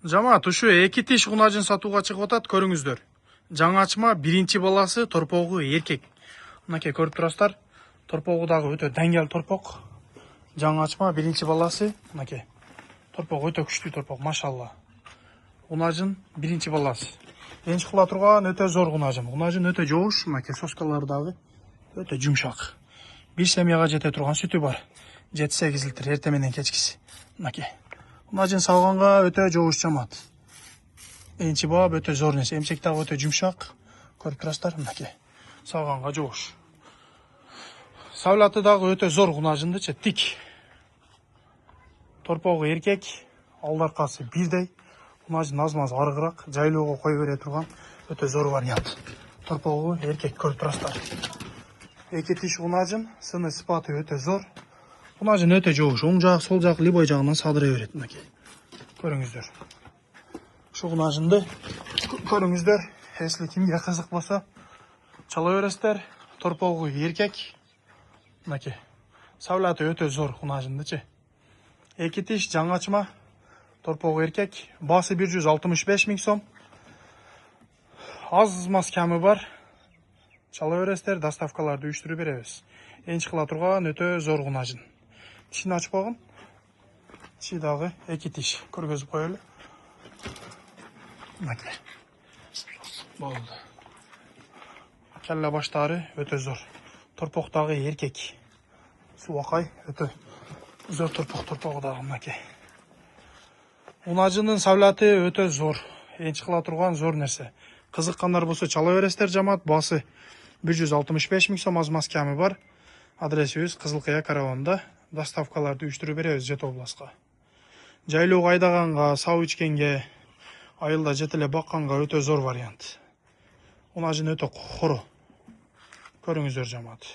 Жамаат, ушу эки тиш унажын сатууга чыгып атат, көрүңүздөр. Жаңачма биринчи баласы, торпогу эркек. Мынакей көрүп турасыздар. Торпогу дагы өтө даңгел торпок. Жаңачма биринчи баласы, мынакей. Торпок өтө күчтүү торпок, машалла. Унажын биринчи баласы. Энчи кыла турган өтө зор унажын. Унажын өтө жооуш, мынакей соскалары дагы өтө жумшак. Бир семьяга жете турган сүтү бар. 7-8 литр эртең менен кечкиси. Мынакей. Унажын сауганга өтө жооуш жамаат. Энчи бап өтө зор нерсе. Эмчек дагы өтө жумшак. Көрүп турасыздар, мынакей. Сауганга жооуш. Савлаты дагы өтө зор унажындычы, тик. Торпогу эркек, алдаркасы бирдей. Унажын аз-маз арыгыраак, жайлоого кой бере турган өтө зор вариант. Торпогу эркек, көрүп турасыздар. Эки тиш унажын, сыны сыпаты өтө зор. Унажын өтө жооуш, оң жак, сол жак, либой жагынан садырай берет, мынакей. Көрүңүздөр. Шу унажынды көрүңүздөр. Если кимге кызык болсо, чала бересиздер. Торпогу эркек. Мынакей. Савлаты өтө зор унажындычы. Эки тиш жаңачма. Торпогу эркек. Басы 165 000 сом. Аз-маз ками бар. Чала бересиздер, доставкаларды уюштуруп беребиз. Энчи кыла турган өтө зор унажын. Тишин ачып койгон. Тиши дагы эки тиш. Көргөзүп коелу. Мынакей. Болду. Келла баштары өтө зор. Торпок дагы эркек. Субакай өтө зор торпогу дагы, мынакей. Унажынын савлаты өтө зор. Энчи кыла турган зор нерсе. Кызыккандар болсо чала бересиздер, жамаат. Басы 165 000 сом, аз-маз ками бар. Адресибиз Кызыл Кыя караванда. Доставкаларды уюштуруп беребиз Жете областка. Жайлоого айдаганга, сау ичкенге, айылда жете эле бакканга өтө зор вариант. Унажын өтө хоро. Көрүңүздөр, жамаат.